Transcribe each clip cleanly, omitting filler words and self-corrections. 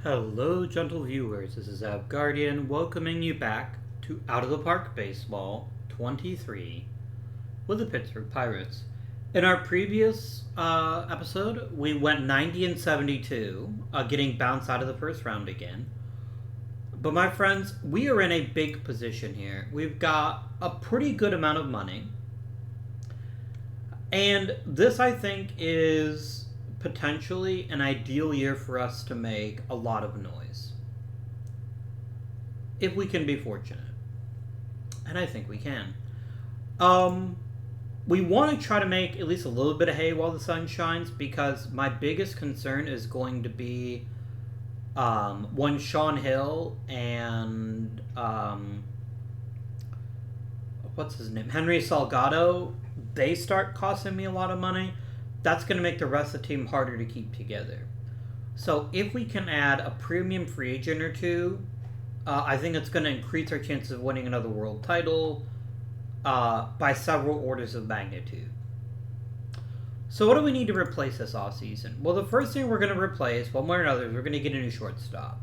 Hello, gentle viewers. This is Guardian welcoming you back to Out of the Park Baseball 23 with the Pittsburgh Pirates. In our previous episode, we went 90 and 72, getting bounced out of the first round again. But my friends, we are in a big position here. We've got a pretty good amount of money. And this, I think, is potentially an ideal year for us to make a lot of noise. If we can be fortunate. And I think we can. We want to try to make at least a little bit of hay while the sun shines, because my biggest concern is going to be when Sean Hill and what's his name? Henry Salgado, they start costing me a lot of money. That's going to make the rest of the team harder to keep together. So if we can add a premium free agent or two, I think it's going to increase our chances of winning another world title by several orders of magnitude. So what do we need to replace this offseason? Well, the first thing we're going to replace, one way or another, is we're going to get a new shortstop.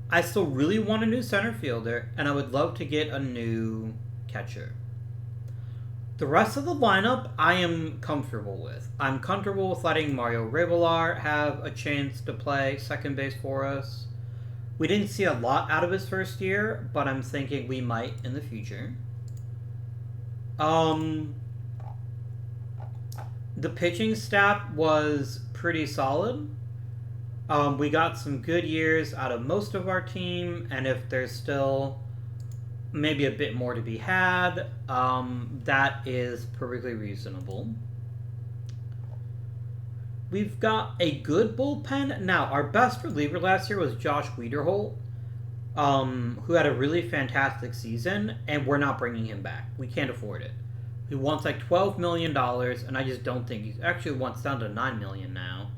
I still really want a new center fielder, and I would love to get a new catcher. The rest of the lineup, I am comfortable with. I'm comfortable with letting Mario Reuben have a chance to play second base for us. We didn't see a lot out of his first year, but I'm thinking we might in the future. The pitching staff was pretty solid. We got some good years out of most of our team, and if there's still maybe a bit more to be had, that is perfectly reasonable. We've got a good bullpen. Now, our best reliever last year was Josh Wiederholt, who had a really fantastic season, and we're not bringing him back. We can't afford it. He wants like $12 million, and I just don't think he's actually wants down to $9 million now.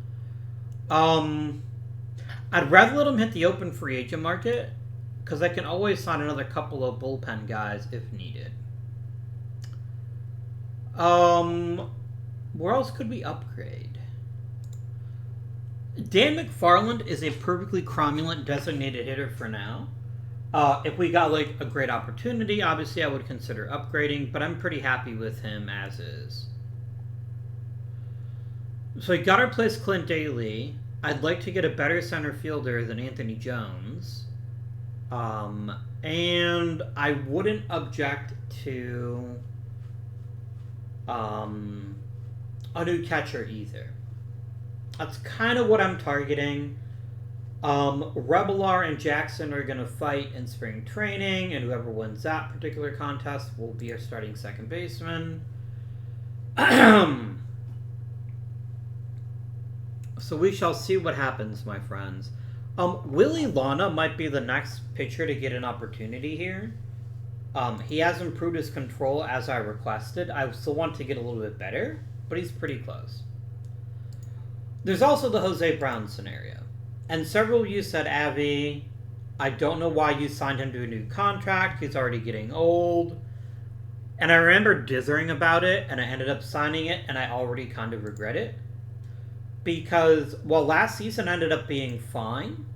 I'd rather let him hit the open free agent market, because I can always sign another couple of bullpen guys if needed. Where else could we upgrade? Dan McFarland is a perfectly cromulent designated hitter for now. If we got like a great opportunity, obviously I would consider upgrading, but I'm pretty happy with him as is. So we got to replace Clint Daly. I'd like to get a better center fielder than Anthony Jones. And I wouldn't object to a new catcher either. That's kind of what I'm targeting. Rebelar and Jackson are going to fight in spring training, and whoever wins that particular contest will be our starting second baseman. So we shall see what happens, my friends. Willie Lana might be the next pitcher to get an opportunity here. He has improved his control as I requested. I still want to get a little bit better, but he's pretty close. There's also the Jose Brown scenario. And several of you said, Avi, I don't know why you signed him to a new contract. He's already getting old. And I remember dithering about it, and I ended up signing it, and I already kind of regret it. Because while last season ended up being fine,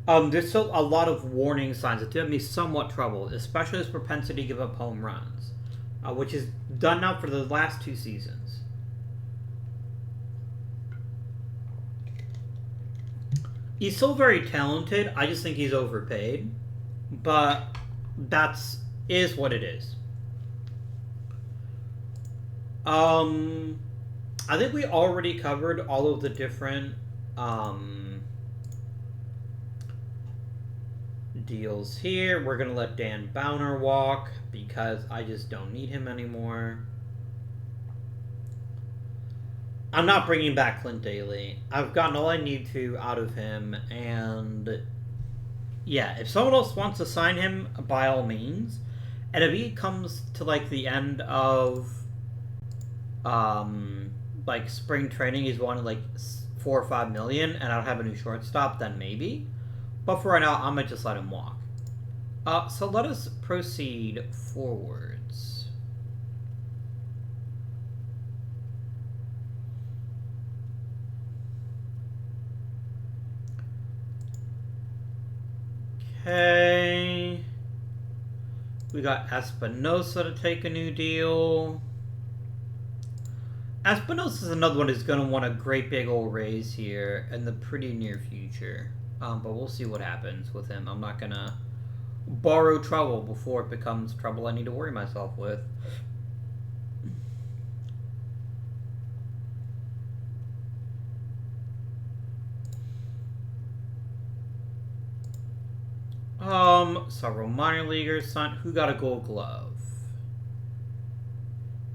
there's still a lot of warning signs that give me somewhat trouble, especially his propensity to give up home runs, which is done now for the last 2 seasons. He's still very talented. I just think he's overpaid, but is what it is. I think we already covered all of the different deals here. We're going to let Dan Bowner walk because I just don't need him anymore. I'm not bringing back Clint Daly. I've gotten all I need to out of him, and yeah, if someone else wants to sign him, by all means. And if he comes to like the end of like spring training, he's wanted like 4 or 5 million, and I don't have a new shortstop, then maybe. But for right now, I'm gonna just let him walk. So let us proceed forwards. Okay. We got Espinosa to take a new deal. Espinosa is another one who's going to want a great big old raise here in the pretty near future. But we'll see what happens with him. I'm not going to borrow trouble before it becomes trouble I need to worry myself with. Several minor leaguers signed. Who got a Gold Glove?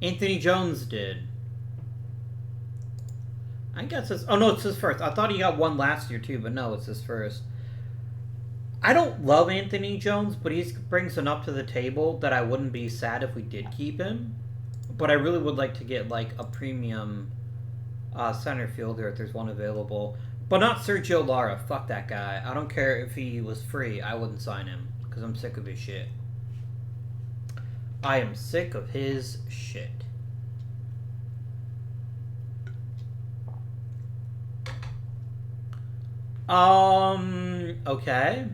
Anthony Jones did. I guess it's... Oh, no, it's his first. I thought he got one last year, too, but no, it's his first. I don't love Anthony Jones, but he brings enough to the table that I wouldn't be sad if we did keep him. But I really would like to get, like, a premium center fielder if there's one available. But not Sergio Lara. Fuck that guy. I don't care if he was free. I wouldn't sign him. Because I'm sick of his shit. I am sick of his shit. Okay.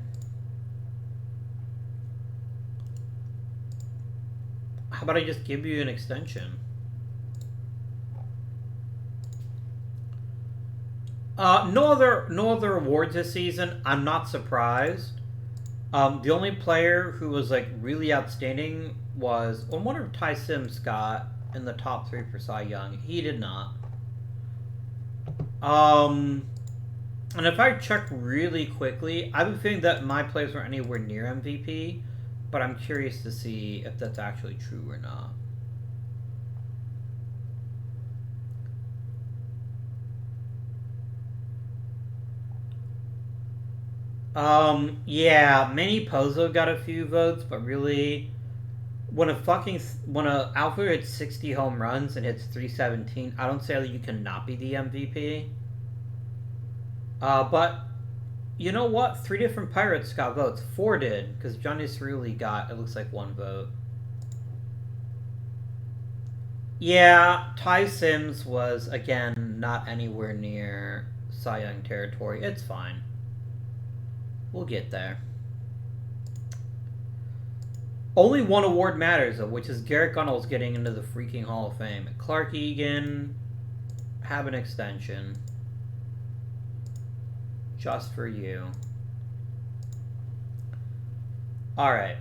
How about I just give you an extension? No other awards this season. I'm not surprised. The only player who was like really outstanding was, I wonder if Ty Sims got in the top 3 for Cy Young. He did not. And if I check really quickly, I have a feeling that my plays weren't anywhere near MVP, but I'm curious to see if that's actually true or not. Yeah, Manny Pozo got a few votes, but really, when a outfielder hits 60 home runs and hits 317, I don't say that you cannot be the MVP. But you know what? 3 different Pirates got votes. 4 did, because Johnny Cerulli got, it looks like, 1 vote. Yeah, Ty Sims was, again, not anywhere near Cy Young territory. It's fine. We'll get there. Only one award matters, though, which is Garrett Gunnels getting into the freaking Hall of Fame. Clark Egan, have an extension. Just for you. Alright.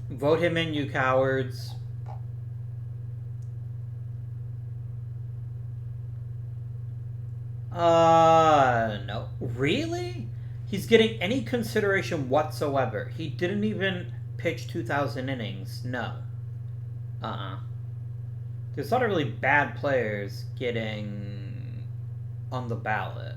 Vote him in, you cowards. No. Really? He's getting any consideration whatsoever. He didn't even pitch 2,000 innings. No. There's a lot of really bad players getting on the ballot.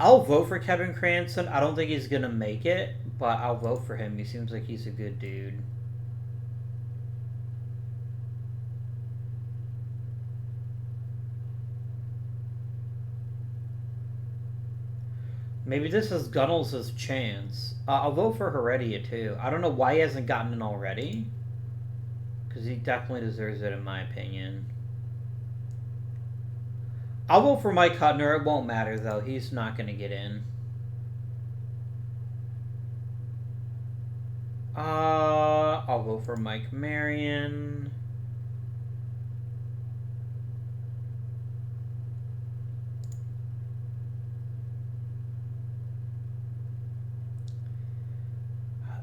I'll vote for Kevin Cranston. I don't think he's going to make it, but I'll vote for him. He seems like he's a good dude. Maybe this is Gunnels' chance. I'll vote for Heredia, too. I don't know why he hasn't gotten in already. Because he definitely deserves it, in my opinion. I'll vote for Mike Hutner. It won't matter, though. He's not going to get in. I'll vote for Mike Marion.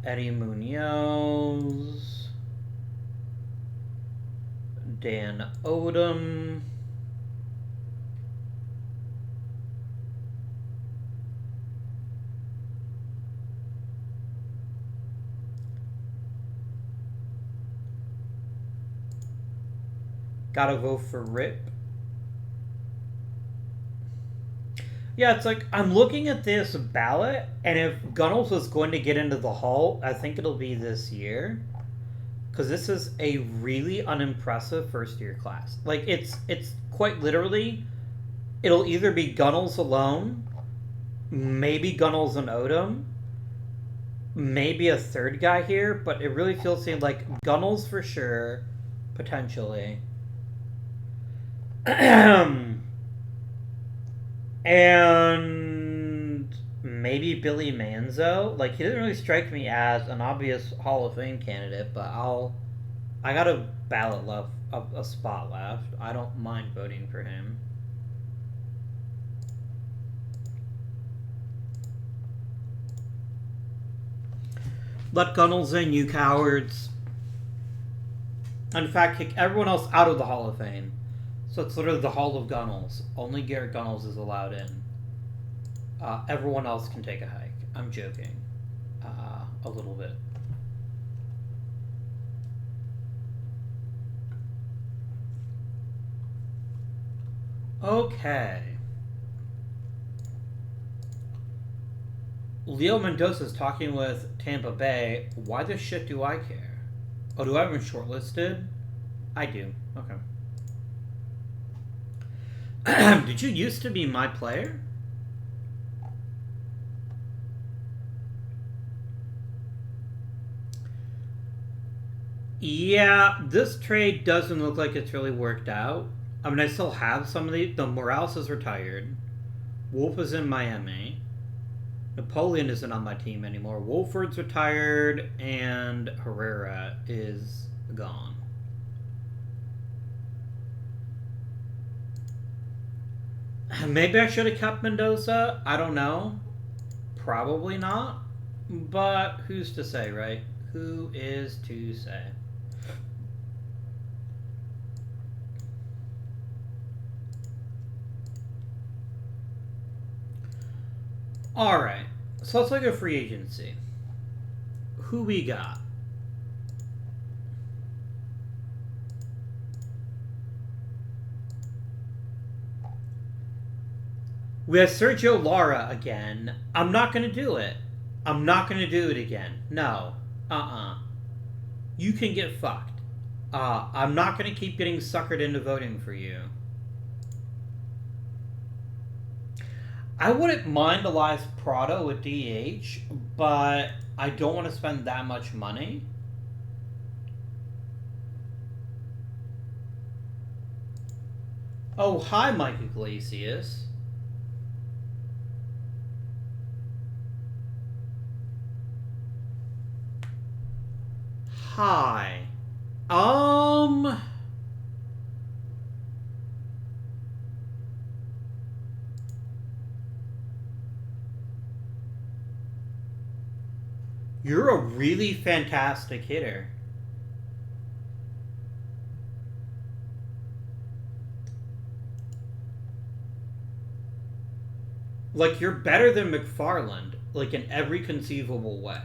Eddie Munoz. Dan Odom. Gotta vote for Rip. Yeah, it's like, I'm looking at this ballot, and if Gunnels was going to get into the Hall, I think it'll be this year. because this is a really unimpressive first-year class. Like, it's quite literally, it'll either be Gunnels alone, maybe Gunnels and Odom, maybe a third guy here, but it really feels like Gunnels for sure, potentially. And maybe Billy Manzo. Like, he doesn't really strike me as an obvious Hall of Fame candidate, but I got a ballot left, a spot left. I don't mind voting for him. Let Gunnels in, you cowards. In fact, kick everyone else out of the Hall of Fame. So it's literally the Hall of Gunnels. Only Garrett Gunnels is allowed in. Everyone else can take a hike. I'm joking. A little bit. Okay. Leo Mendoza is talking with Tampa Bay. Why the shit do I care? Oh, do I have him shortlisted? I do. Okay. Did you used to be my player? Yeah, this trade doesn't look like it's really worked out. I mean, I still have some of the Morales is retired. Wolf is in Miami. Napoleon isn't on my team anymore. Wolford's retired, and Herrera is gone. Maybe I should have kept Mendoza. I don't know. Probably not. But who's to say, right? Who is to say? Alright. So let's look at free agency. Who we got? We have Sergio Lara again. I'm not going to do it. I'm not going to do it again. No. You can get fucked. I'm not going to keep getting suckered into voting for you. I wouldn't mind Elias Prado with DH, but I don't want to spend that much money. Oh, hi, Mike Iglesias. Hi. You're a really fantastic hitter. Like, you're better than McFarland, like, in every conceivable way.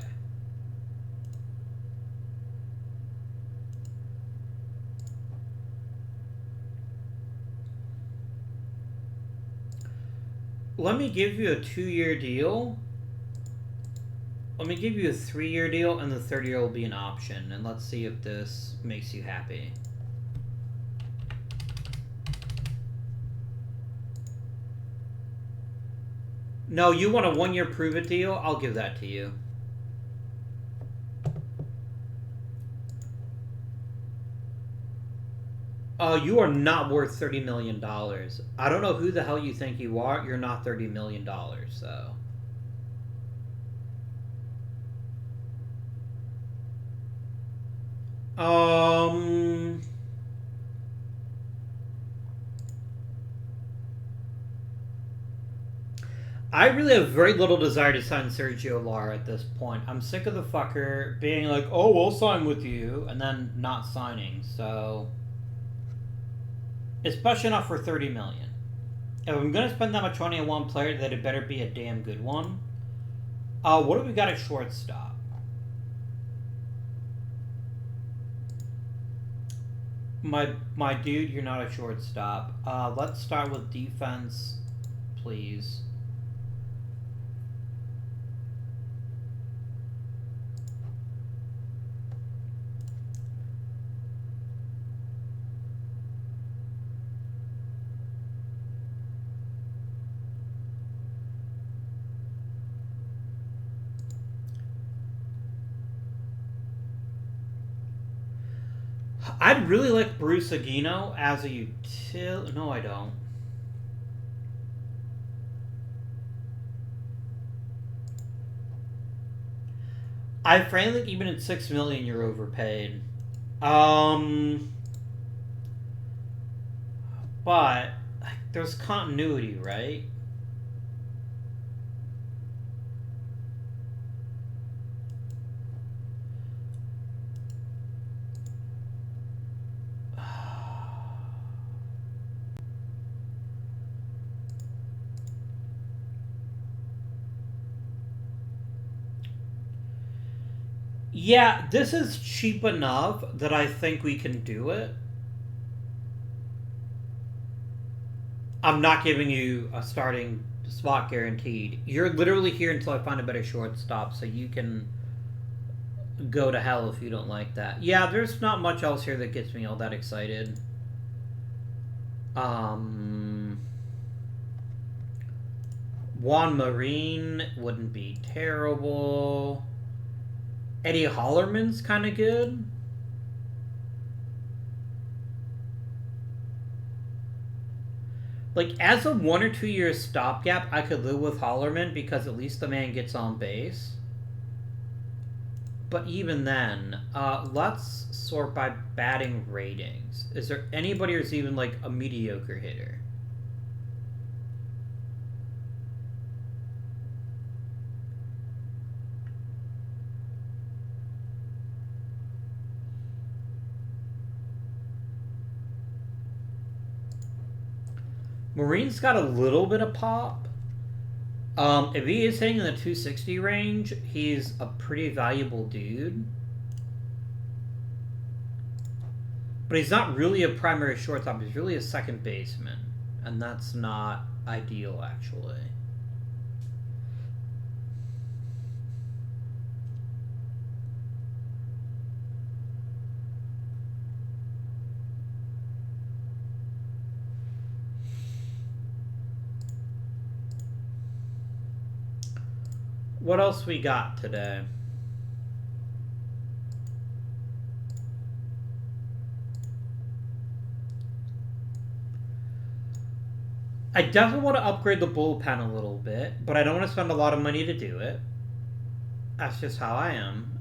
Let me give you a 2-year deal. Let me give you a 3-year deal, and the 3rd year will be an option. And let's see if this makes you happy. No, you want a 1-year prove-it deal? I'll give that to you. You are not worth $30 million. I don't know who the hell you think you are. You're not $30 million, so... I really have very little desire to sign Sergio Lara at this point. I'm sick of the fucker being like, oh, we'll sign with you, and then not signing, so... Especially not for $30 million. If I'm going to spend that much money on one player, then it better be a damn good one. What do we got at shortstop? My dude, you're not a shortstop. Let's start with defense, please. I'd really like Bruce Aguino as a utility. No, I don't. I frankly think even at $6 million, you're overpaid. But there's continuity, right? Yeah, this is cheap enough that I think we can do it. I'm not giving you a starting spot guaranteed. You're literally here until I find a better shortstop, so you can go to hell if you don't like that. Yeah, there's not much else here that gets me all that excited. Juan Marine wouldn't be terrible. Eddie Hollerman's kind of good. Like, as a 1 or 2 year stopgap, I could live with Hollerman because at least the man gets on base. But even then, let's sort by batting ratings. Is there anybody who's even like a mediocre hitter? Marine's got a little bit of pop. If he is hitting in the 260 range, he's a pretty valuable dude. But he's not really a primary shortstop. He's really a second baseman. And that's not ideal, actually. What else we got today? I definitely want to upgrade the bullpen a little bit, but I don't want to spend a lot of money to do it. That's just how I am.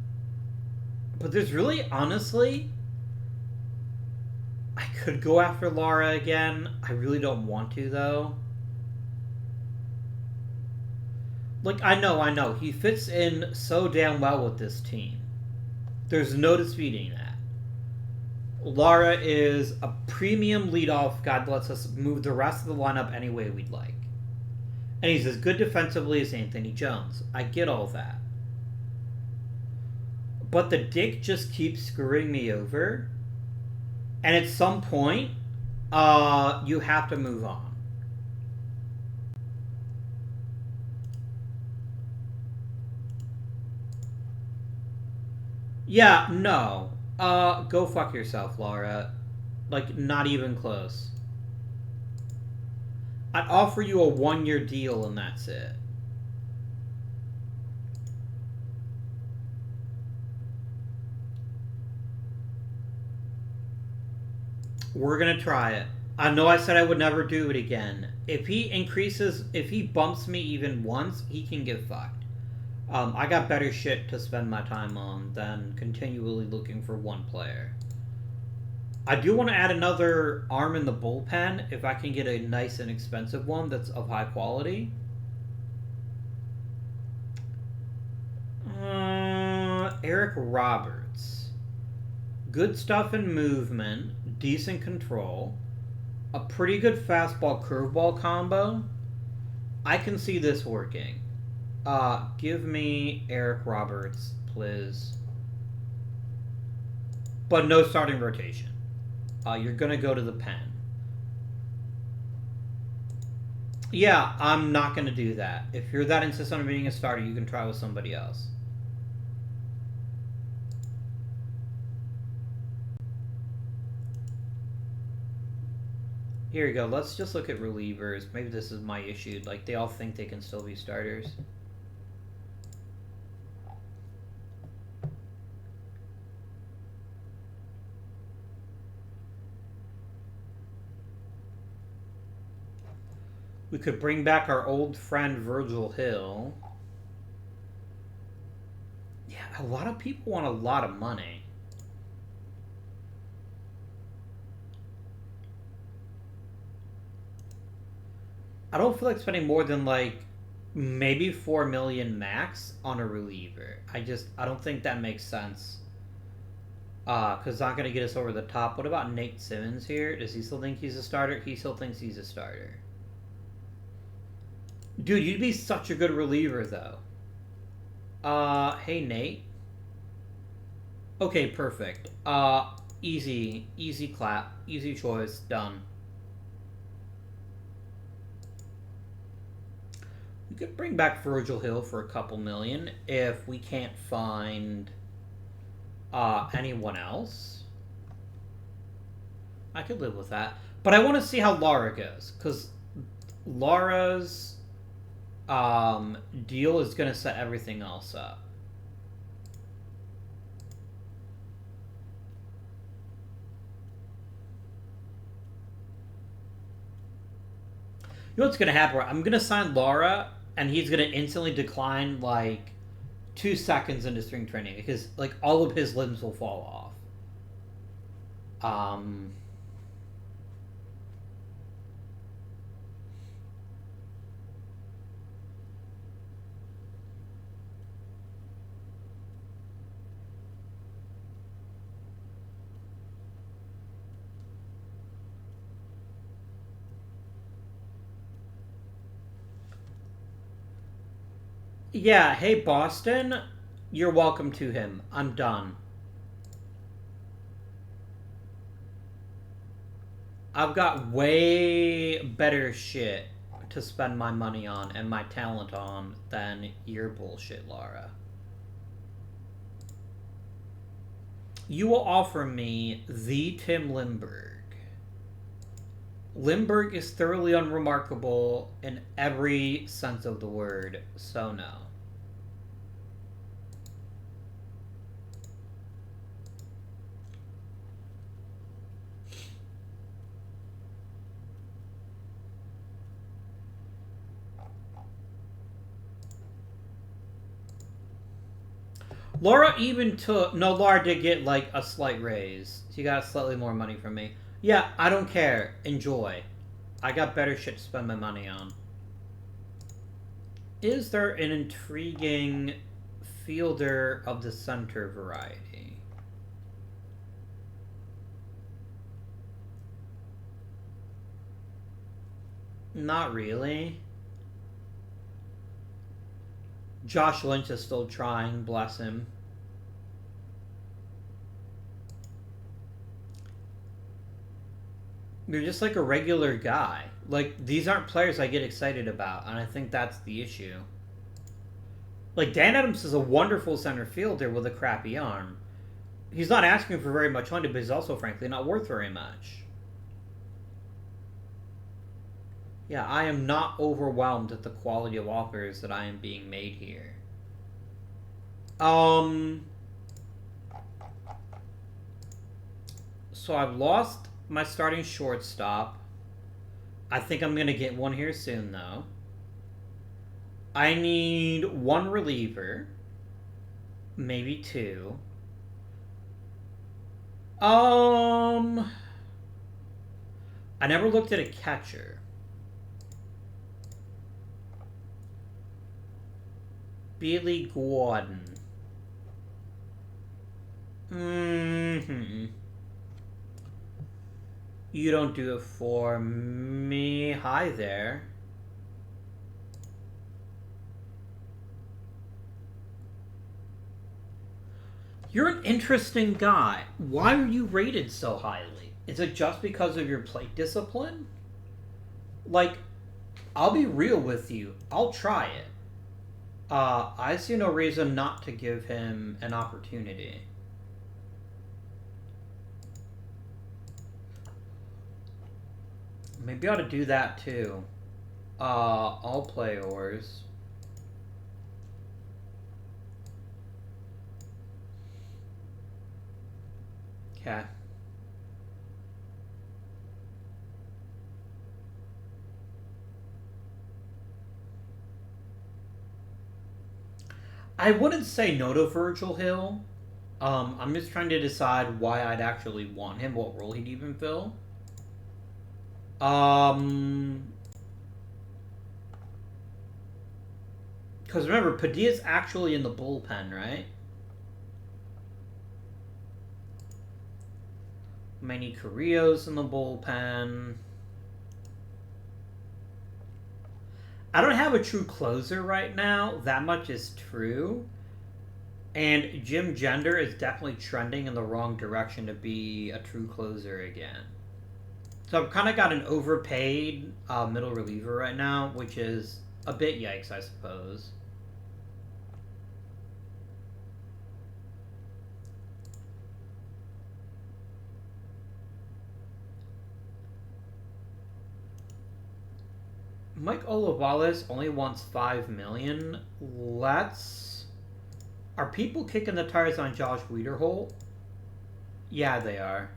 But there's really, honestly, I could go after Lara again. I really don't want to, though. Like, I know. He fits in so damn well with this team. There's no disputing that. Lara is a premium leadoff guy that lets us move the rest of the lineup any way we'd like. And he's as good defensively as Anthony Jones. I get all that. But the dick just keeps screwing me over. And at some point, you have to move on. Yeah, no. Go fuck yourself, Laura. Like, not even close. I'd offer you a 1 year deal and that's it. We're gonna try it. I know I said I would never do it again. If he bumps me even once, he can get fucked. I got better shit to spend my time on than continually looking for one player. I do want to add another arm in the bullpen if I can get a nice and expensive one that's of high quality. Eric Roberts. Good stuff in movement, decent control, a pretty good fastball curveball combo. I can see this working. Give me Eric Roberts, please. But no starting rotation. You're gonna go to the pen. Yeah, I'm not gonna do that. If you're that insistent on being a starter, you can try with somebody else. Here we go. Let's just look at relievers. Maybe this is my issue. Like, they all think they can still be starters. We could bring back our old friend Virgil Hill. Yeah, a lot of people want a lot of money. I don't feel like spending more than like maybe 4 million max on a reliever. I don't think that makes sense. Because it's not going to get us over the top. What about Nate Simmons here? Does he still think he's a starter? He still thinks he's a starter. Dude, you'd be such a good reliever, though. Hey, Nate. Okay, perfect. Easy clap. Easy choice. Done. We could bring back Virgil Hill for a couple million if we can't find anyone else. I could live with that. But I want to see how Lara goes, because Lara's deal is going to set everything else up. You know what's going to happen? I'm going to sign Lara, and he's going to instantly decline, like, 2 seconds into spring training, because, like, all of his limbs will fall off. Yeah, hey, Boston, you're welcome to him. I'm done. I've got way better shit to spend my money on and my talent on than your bullshit, Lara. You will offer me the Tim Lindbergh. Lindbergh is thoroughly unremarkable in every sense of the word, so no. Laura even took... No, Laura did get, like, a slight raise. She got slightly more money from me. Yeah, I don't care. Enjoy. I got better shit to spend my money on. Is there an intriguing fielder of the center variety? Not really. Josh Lynch is still trying, bless him. You're just like a regular guy. Like, these aren't players I get excited about, and I think that's the issue. Like, Dan Adams is a wonderful center fielder with a crappy arm. He's not asking for very much money, but he's also, frankly, not worth very much. Yeah, I am not overwhelmed at the quality of offers that I am being made here. So I've lost my starting shortstop. I think I'm going to get one here soon, though. I need one reliever. Maybe two. I never looked at a catcher. Billy Gordon. You don't do it for me. Hi there. You're an interesting guy. Why are you rated so highly? Is it just because of your plate discipline? Like, I'll be real with you. I'll try it. I see no reason not to give him an opportunity. Maybe I ought to do that too. All players. Okay. I wouldn't say no to Virgil Hill. I'm just trying to decide why I'd actually want him, what role he'd even fill. Because remember, Padilla's actually in the bullpen, right? Manny Carrillo's in the bullpen. I don't have a true closer right now. That much is true. And Jim Gender is definitely trending in the wrong direction to be a true closer again. So I've kind of got an overpaid middle reliever right now, which is a bit yikes, I suppose. Mike Olivares only wants $5 million. Are people kicking the tires on Josh Wiederholt? Yeah, they are.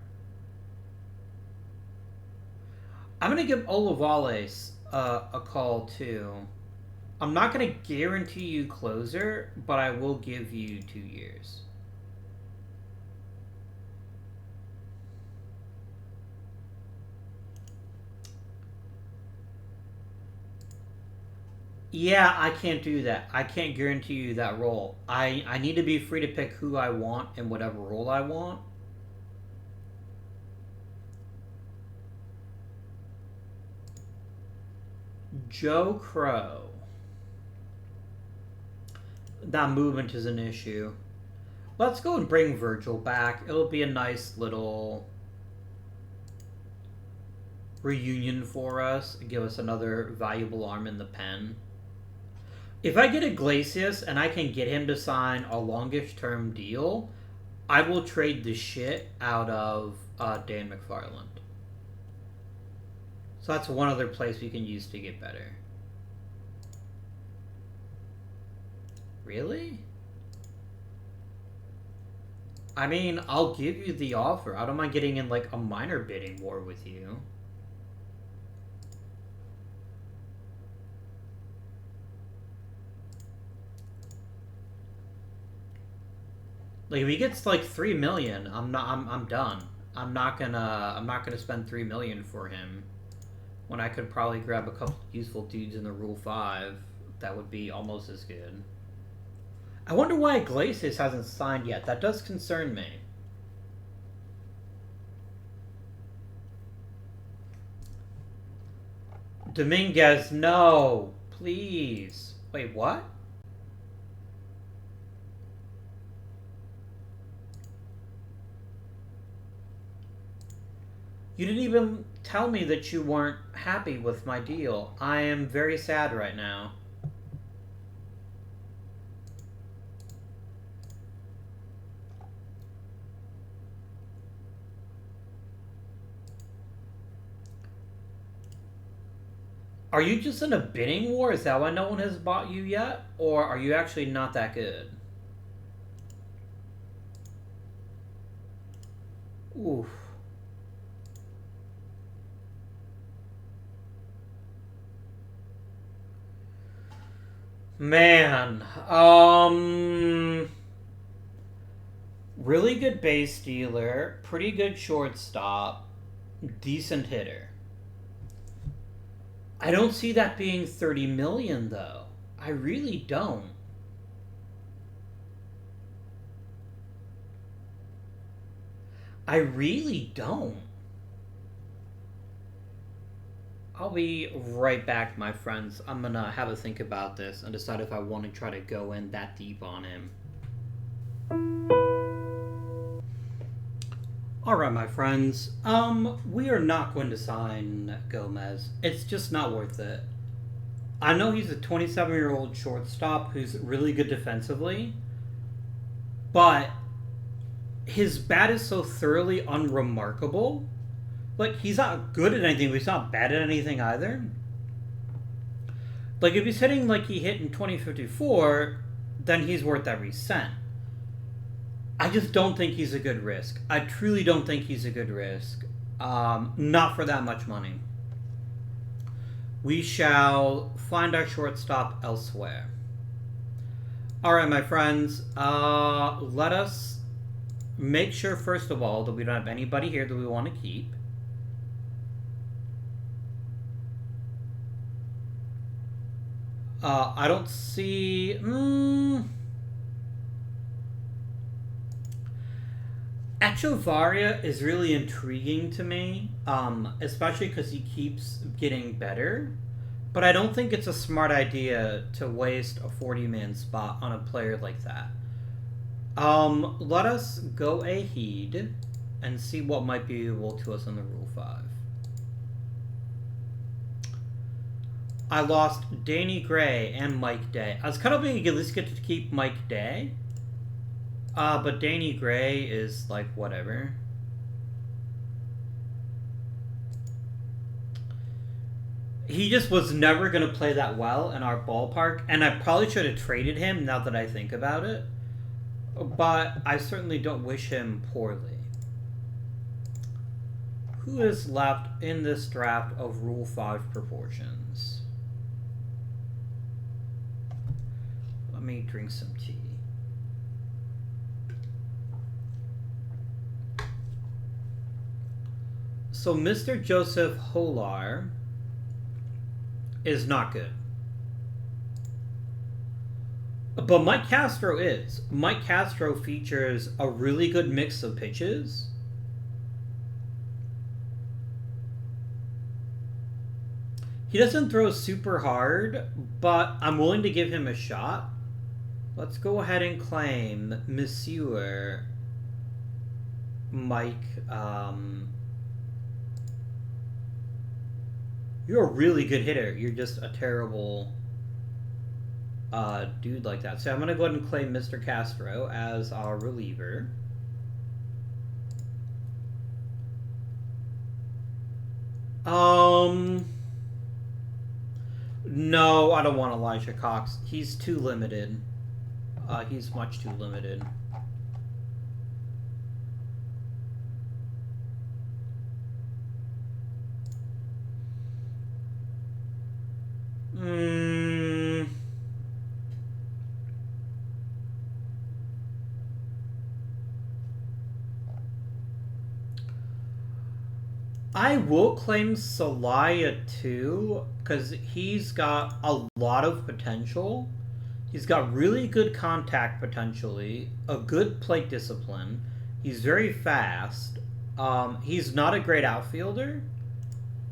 I'm gonna give Olivares a call too. I'm not gonna guarantee you closer, but I will give you 2 years. Yeah, I can't do that. I can't guarantee you that role. I need to be free to pick who I want and whatever role I want. Joe Crow. That movement is an issue. Let's go and bring Virgil back. It'll be a nice little reunion for us. Give us another valuable arm in the pen. If I get Iglesias and I can get him to sign a longish term deal, I will trade the shit out of Dan McFarland. So that's one other place we can use to get better. Really? I mean, I'll give you the offer. I don't mind getting in like a minor bidding war with you. Like if he gets like $3 million, I'm done. I'm not gonna spend $3 million for him when I could probably grab a couple useful dudes in the Rule 5 that would be almost as good. I wonder why Iglesias hasn't signed yet. That does concern me. Dominguez, no, please. Wait, what? You didn't even tell me that you weren't happy with my deal. I am very sad right now. Are you just in a bidding war? Is that why no one has bought you yet? Or are you actually not that good? Oof. Man, really good base stealer, pretty good shortstop, decent hitter. I don't see that being $30 million though. I really don't. I really don't. I'll be right back, my friends. I'm gonna have a think about this and decide if I want to try to go in that deep on him. Alright, my friends. We are not going to sign Gomez. It's just not worth it. I know he's a 27-year-old shortstop who's really good defensively, but his bat is so thoroughly unremarkable. Like, he's not good at anything, but he's not bad at anything either. Like, if he's hitting like he hit in 2054, then he's worth every cent. I just don't think he's a good risk. I truly don't think he's a good risk. Not for that much money. We shall find our shortstop elsewhere. Alright, my friends. Let us make sure, first of all, that we don't have anybody here that we want to keep. I don't see... Echevarria is really intriguing to me, especially because he keeps getting better. But I don't think it's a smart idea to waste a 40-man spot on a player like that. Let us go ahead and see what might be available to us in the Rule 5. I lost Danny Gray and Mike Day. I was kind of hoping at least get to keep Mike Day. But Danny Gray is like whatever. He just was never going to play that well in our ballpark, and I probably should have traded him now that I think about it. But I certainly don't wish him poorly. Who is left in this draft of Rule 5 proportions? Let me drink some tea. So Mr. Joseph Holar is not good. But Mike Castro is. Mike Castro features a really good mix of pitches. He doesn't throw super hard, but I'm willing to give him a shot. Let's go ahead and claim Monsieur Mike. You're a really good hitter. You're just a terrible dude like that. So I'm going to go ahead and claim Mr. Castro as our reliever. No, I don't want Elijah Cox. He's too limited. He's much too limited. I will claim Celaya too, because he's got a lot of potential. He's got really good contact potentially, a good plate discipline. He's very fast. He's not a great outfielder,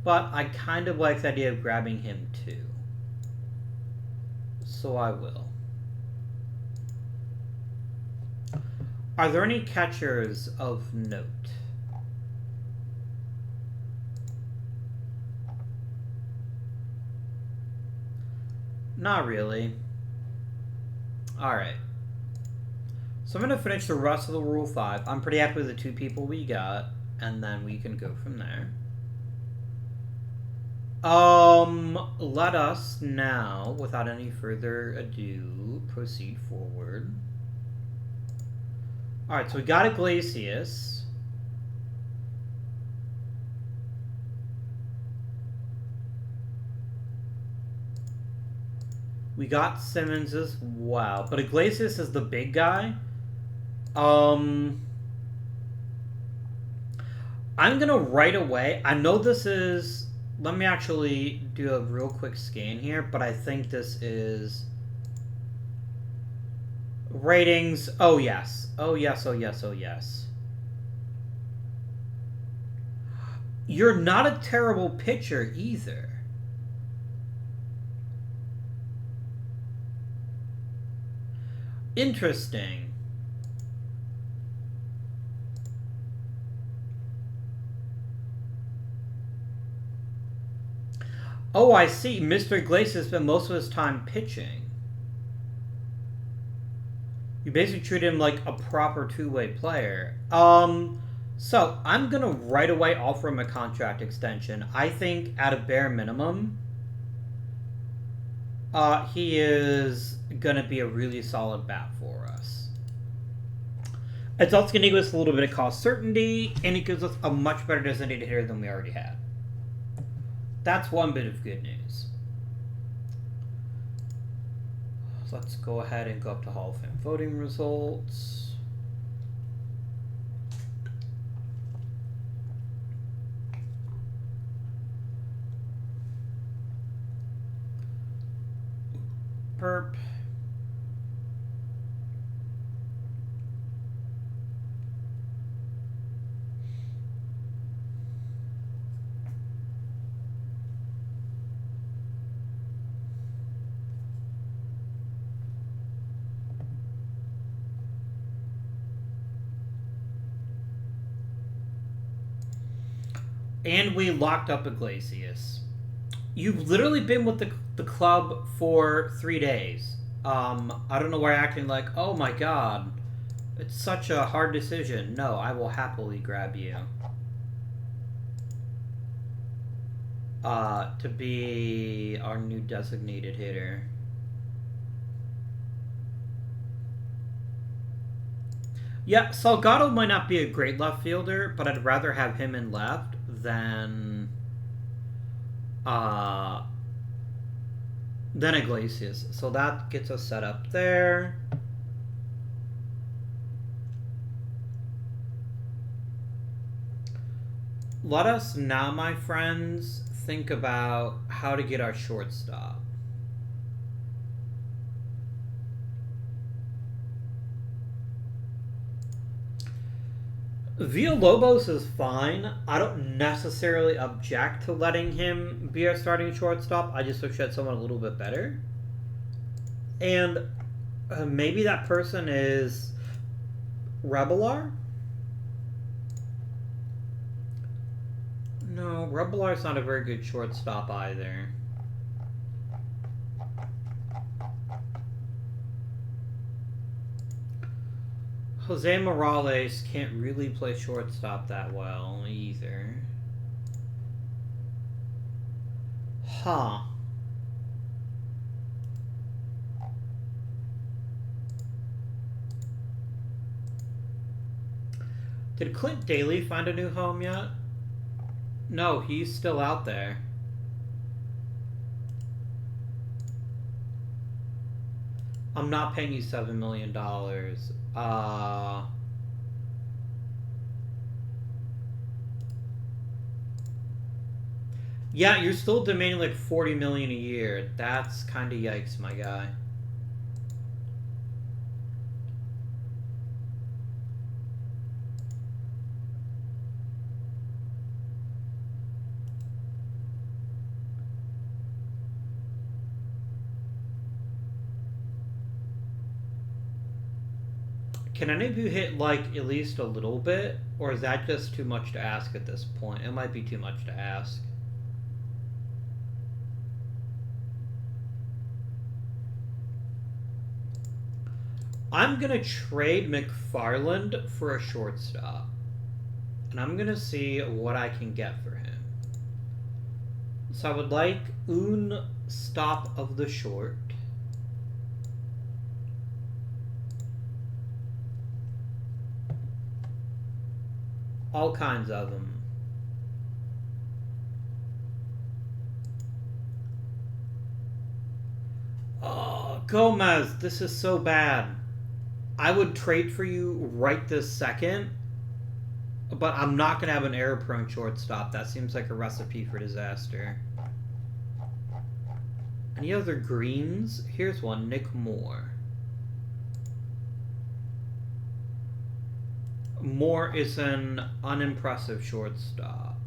but I kind of like the idea of grabbing him too. So I will. Are there any catchers of note? Not really. Alright. So I'm going to finish the rest of the Rule 5. I'm pretty happy with the 2 people we got, and then we can go from there. Let us now, without any further ado, proceed forward. Alright, so we got Iglesias. We got Simmons as well, but Iglesias is the big guy. I'm gonna right away, I know this is, let me actually do a real quick scan here, but I think this is ratings. Oh yes, oh yes, oh yes, oh yes. You're not a terrible pitcher either. Interesting. Oh, I see. Mr. Iglesias spent most of his time pitching. You basically treat him like a proper two-way player. So I'm gonna right away offer him a contract extension. I think at a bare minimum, he is gonna be a really solid bat for us. It's also gonna give us a little bit of cost certainty, and it gives us a much better designated hitter than we already had. That's one bit of good news. So let's go ahead and go up to Hall of Fame voting results. Perp. And we locked up Iglesias. You've literally been with the club for 3 days. I don't know why you're acting like, oh my god, it's such a hard decision. No, I will happily grab you. To be our new designated hitter. Yeah, Salgado might not be a great left fielder, but I'd rather have him in left than Iglesias. So that gets us set up there. Let us now, my friends, think about how to get our shortstop. Villalobos is fine. I don't necessarily object to letting him be our starting shortstop. I just wish we had someone a little bit better. And maybe that person is Rebelar? No, Rebelar's not a very good shortstop either. Jose Morales can't really play shortstop that well either. Huh. Did Clint Daly find a new home yet? No, he's still out there. I'm not paying you $7 million. Yeah, you're still demanding like $40 million a year. That's kind of yikes, my guy. Can any of you hit, like, at least a little bit? Or is that just too much to ask at this point? It might be too much to ask. I'm going to trade McFarland for a shortstop. And I'm going to see what I can get for him. So I would like un stop of the short. All kinds of them. Oh, Gomez, this is so bad. I would trade for you right this second, but I'm not going to have an error-prone shortstop. That seems like a recipe for disaster. Any other greens? Here's one, Nick Moore. Moore is an unimpressive shortstop.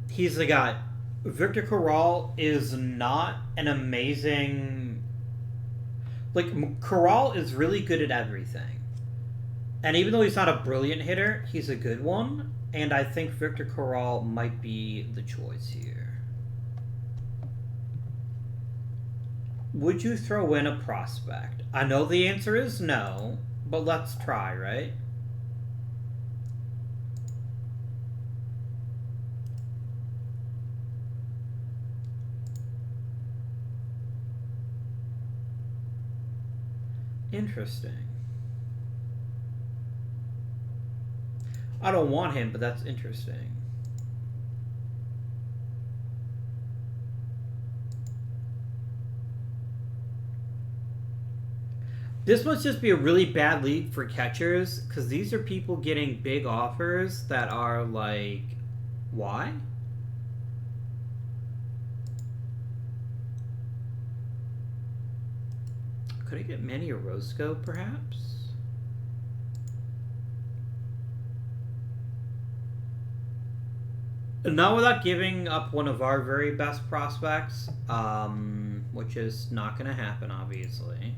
He's the guy. Victor Corral is not an amazing... Like, Corral is really good at everything. And even though he's not a brilliant hitter, he's a good one. And I think Victor Corral might be the choice here. Would you throw in a prospect? I know the answer is no, but let's try, right? Interesting. I don't want him, but that's interesting. This must just be a really bad league for catchers, because these are people getting big offers that are like, why? Could I get Manny Orozco, perhaps? Not without giving up one of our very best prospects, which is not going to happen, obviously.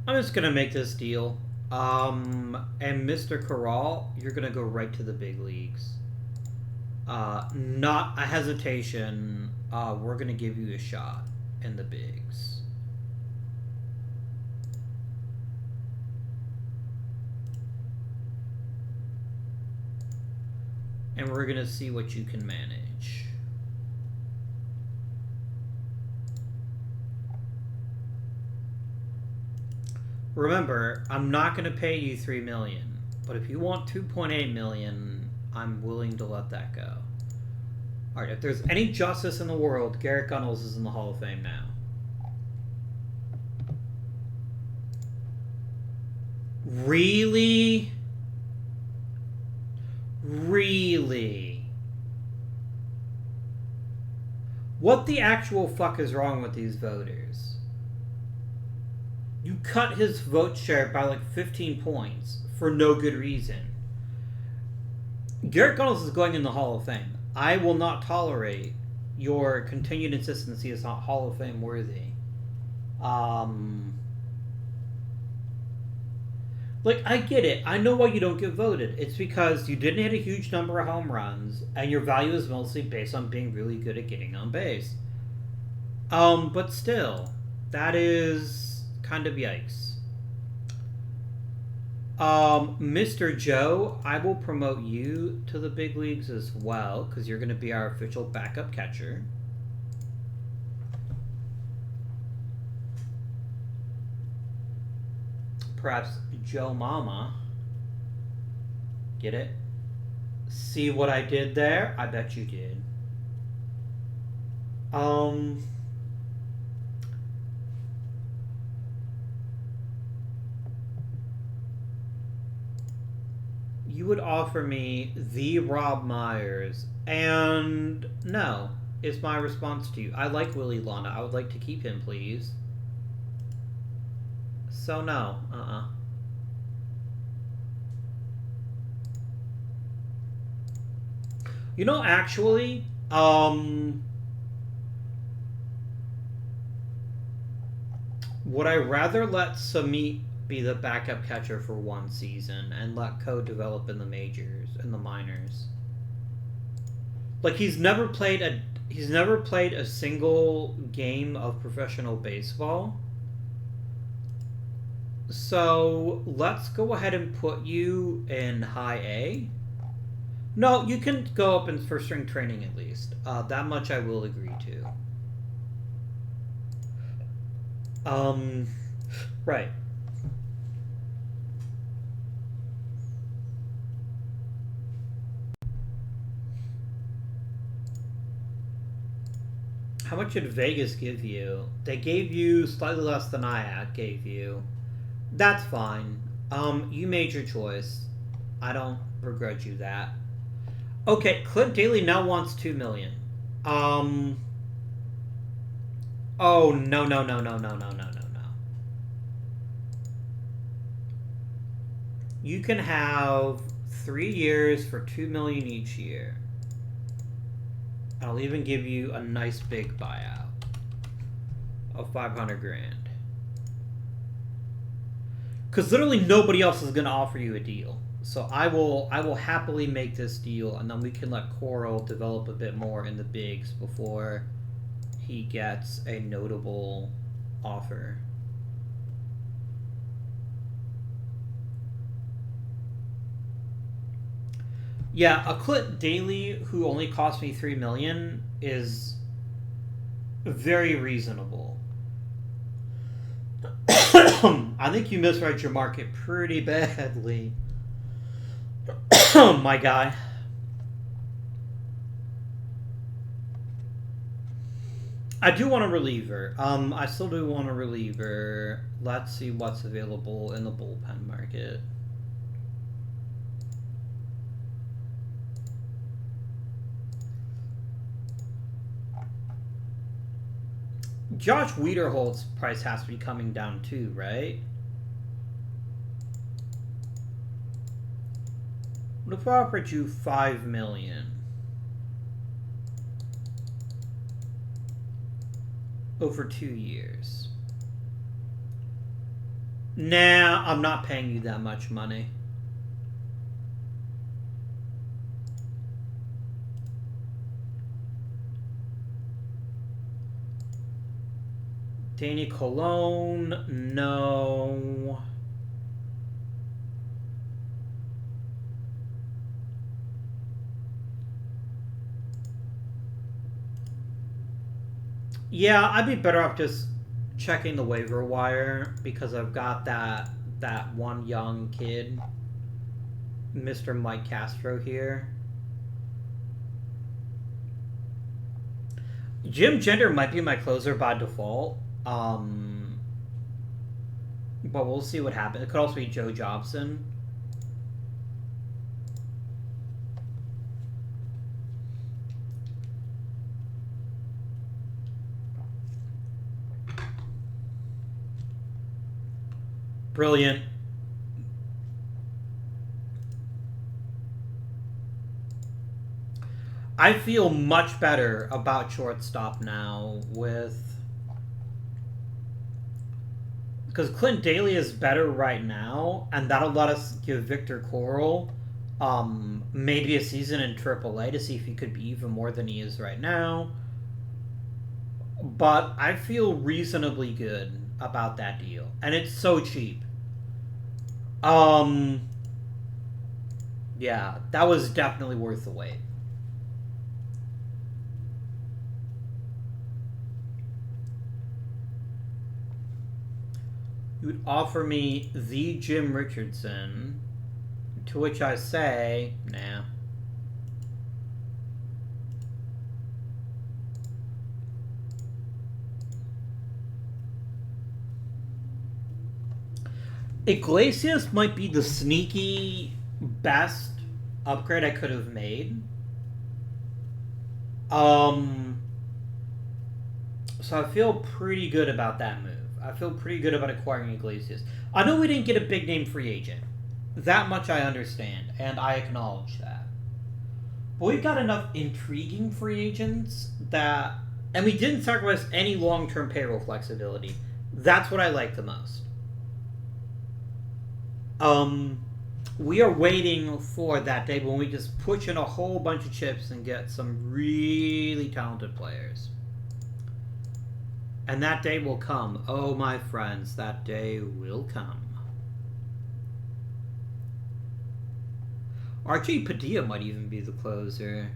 I'm just going to make this deal. And Mr. Corral, you're going to go right to the big leagues. Not a hesitation. We're going to give you a shot in the bigs. And we're going to see what you can manage. Remember, I'm not going to pay you $3 million, but if you want $2.8 million, I'm willing to let that go. All right, if there's any justice in the world, Garrett Gunnels is in the Hall of Fame now. Really? Really? What the actual fuck is wrong with these voters? You cut his vote share by like 15 points for no good reason. Garrett Gunnels is going in the Hall of Fame. I will not tolerate your continued insistence he is not Hall of Fame worthy. Like, I get it. I know why you don't get voted. It's because you didn't hit a huge number of home runs, and your value is mostly based on being really good at getting on base. But still, that is kind of yikes. Mr. Joe, I will promote you to the big leagues as well, because you're going to be our official backup catcher. Perhaps Joe Mama. Get it? See what I did there? I bet you did. You would offer me the Rob Myers, and no, is my response to you. I like Willie Lana. I would like to keep him, please. So no, You know, actually, would I rather let Samit be the backup catcher for one season and let Code develop in the majors, in the minors? Like, he's never played a single game of professional baseball. So let's go ahead and put you in high A. No, you can go up in first string training at least. That much I will agree to. Right. How much did Vegas give you? They gave you slightly less than I gave you. That's fine. You made your choice. I don't begrudge you that. Okay, Clint Daly now wants $2 million. Oh, no. You can have 3 years for $2 million each year. I'll even give you a nice big buyout of $500,000. Because literally nobody else is going to offer you a deal. So I will happily make this deal, and then we can let Coral develop a bit more in the bigs before he gets a notable offer. Yeah, a Clint Daly who only cost me $3 million is very reasonable. I think you misread your market pretty badly. My guy. I do want a reliever. I still do want a reliever. Let's see what's available in the bullpen market. Josh Wiederholt's price has to be coming down too, right? What if I offered you $5 million? Over 2 years. Nah, I'm not paying you that much money. Danny Colon, no. Yeah, I'd be better off just checking the waiver wire because I've got that one young kid, Mr. Mike Castro here. Jim Gender might be my closer by default. But we'll see what happens. It could also be Joe Jobson. Brilliant. I feel much better about shortstop now with... Because Clint Daly is better right now, and that'll let us give Victor Coral maybe a season in AAA to see if he could be even more than he is right now. But I feel reasonably good about that deal. And it's so cheap. Yeah, that was definitely worth the wait. You would offer me the Jim Richardson, to which I say, nah. Iglesias might be the sneaky best upgrade I could have made. So I feel pretty good about that move. I feel pretty good about acquiring Iglesias. I know we didn't get a big name free agent. That much I understand, and I acknowledge that. But we've got enough intriguing free agents that... And we didn't sacrifice any long-term payroll flexibility. That's what I like the most. We are waiting for that day when we just push in a whole bunch of chips and get some really talented players. And that day will come. Oh, my friends, that day will come. Archie Padilla might even be the closer.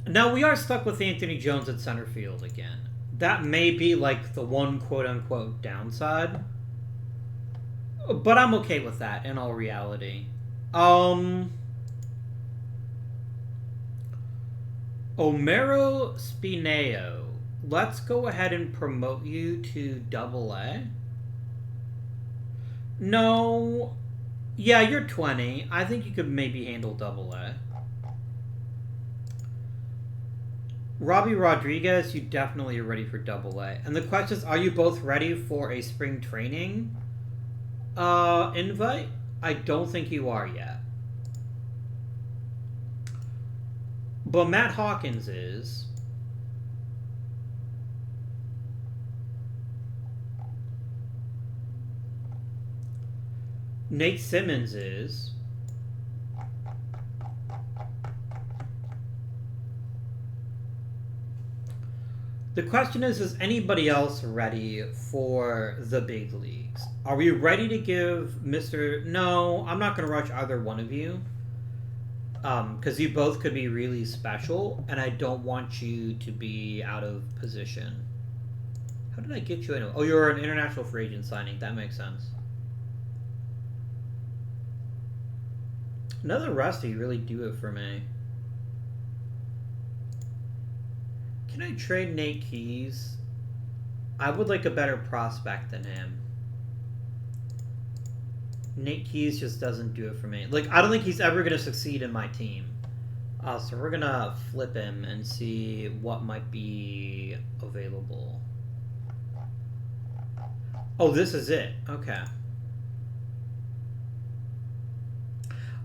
Now, we are stuck with Anthony Jones at center field again. That may be like the one quote-unquote downside. But I'm okay with that in all reality. Homero Spineo. Let's go ahead and promote you to AA. No. Yeah, you're 20. I think you could maybe handle AA. Robbie Rodriguez, you definitely are ready for AA. And the question is, are you both ready for a spring training invite? I don't think you are yet. But Matt Hawkins is. Nate Simmons is. The question is anybody else ready for the big leagues? Are we ready to give Mr. No, I'm not going to rush either one of you. Because you both could be really special, and I don't want you to be out of position. How did I get you in? Oh, you're an international free agent signing. That makes sense. Another Rusty really do it for me. Can I trade Nate Keys? I would like a better prospect than him. Nate Keys just doesn't do it for me. Like, I don't think he's ever going to succeed in my team. So we're going to flip him and see what might be available. Oh, this is it. Okay.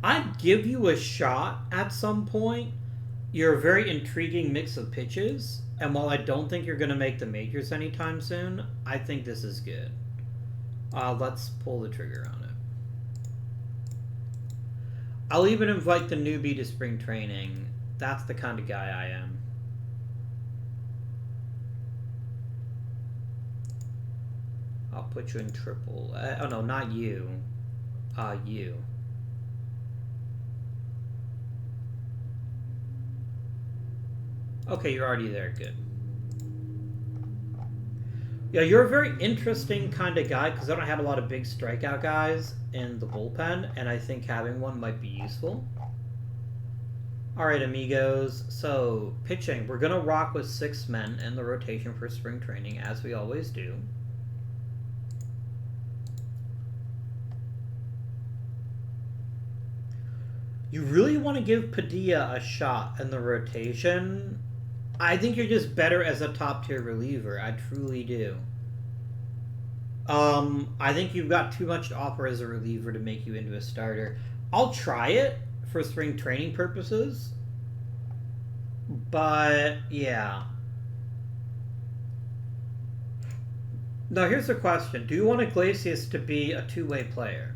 I'd give you a shot at some point. You're a very intriguing mix of pitches. And while I don't think you're going to make the majors anytime soon, I think this is good. Let's pull the trigger on it. I'll even invite the newbie to spring training. That's the kind of guy I am. I'll put you in triple. Oh no, not you. You. Okay, you're already there. Good. Yeah, you're a very interesting kind of guy because I don't have a lot of big strikeout guys in the bullpen, and I think having one might be useful. Alright, amigos. So, pitching. We're going to rock with 6 men in the rotation for spring training, as we always do. You really want to give Padilla a shot in the rotation? I think you're just better as a top-tier reliever. I truly do. I think you've got too much to offer as a reliever to make you into a starter. I'll try it for spring training purposes. But, yeah. Now, here's the question. Do you want Iglesias to be a two-way player?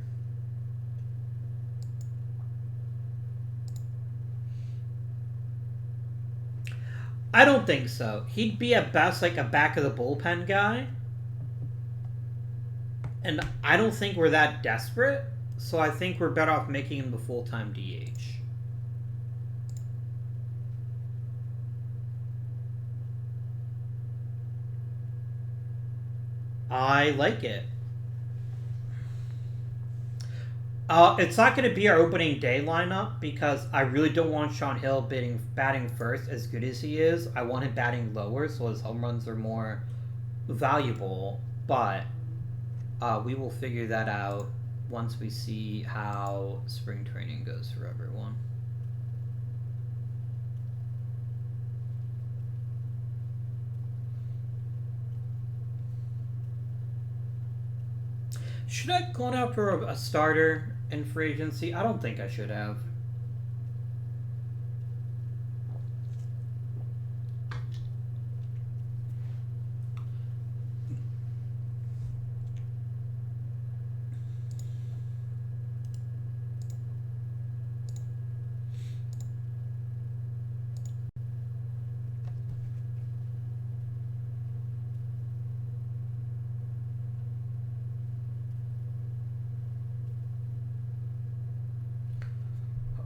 I don't think so. He'd be at best like a back of the bullpen guy. And I don't think we're that desperate. So I think we're better off making him the full-time DH. I like it. It's not going to be our opening day lineup because I really don't want Sean Hill batting first as good as he is. I want him batting lower so his home runs are more valuable. But we will figure that out once we see how spring training goes for everyone. Should I have gone out for a starter in free agency? I don't think I should have.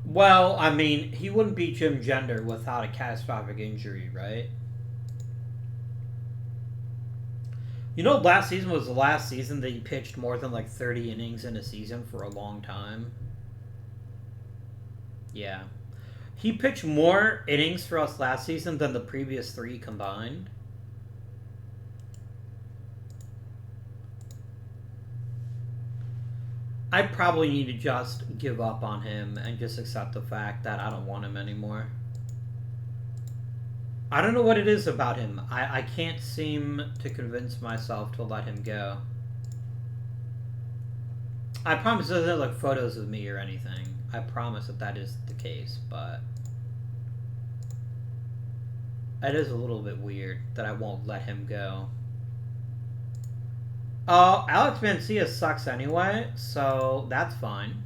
Well, I mean, he wouldn't be Jim Gender without a catastrophic injury, right? You know, last season was the last season that he pitched more than like 30 innings in a season for a long time. Yeah. He pitched more innings for us last season than the previous 3 combined. I probably need to just give up on him and just accept the fact that I don't want him anymore. I don't know what it is about him. I can't seem to convince myself to let him go. I promise it doesn't look photos of me or anything. I promise that is the case, but it is a little bit weird that I won't let him go. Alex Mencia sucks anyway, so that's fine.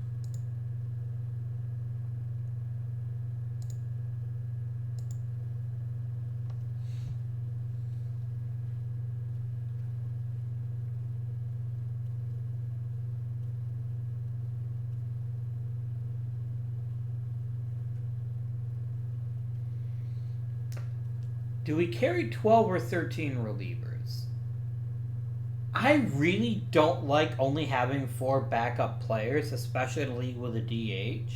Do we carry 12 or 13 relievers? I really don't like only having 4 backup players, especially in a league with a DH.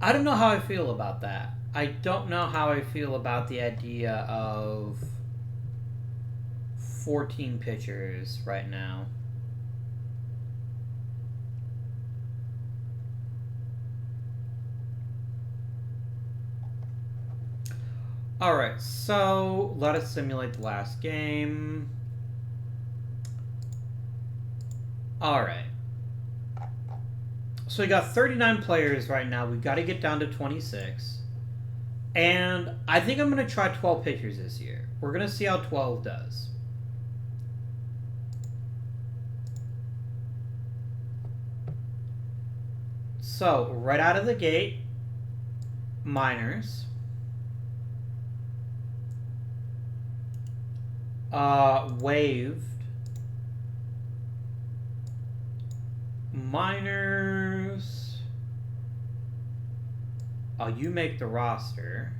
I don't know how I feel about that. I don't know how I feel about the idea of 14 pitchers right now. Alright, so let us simulate the last game. Alright. So we got 39 players right now. We've got to get down to 26. And I think I'm going to try 12 pitchers this year. We're going to see how 12 does. So, right out of the gate, minors. Waived. Minors. Oh, you make the roster.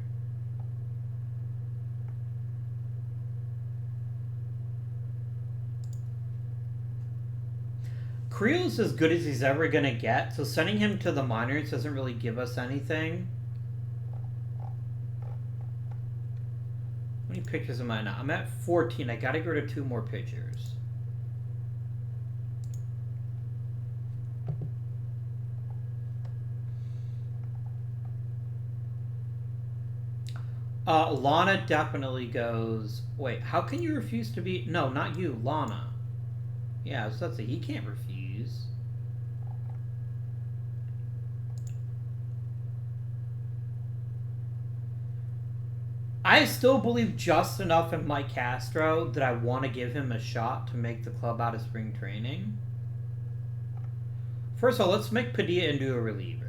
Creel's as good as he's ever going to get, so sending him to the minors doesn't really give us anything. How many pitchers am I now? I'm at 14. I got to go to 2 more pitchers. Lana definitely goes... Wait, how can you refuse to be... No, not you, Lana. Yeah, so that's he can't refuse. I still believe just enough in Mike Castro that I want to give him a shot to make the club out of spring training. First of all, let's make Padilla into a reliever.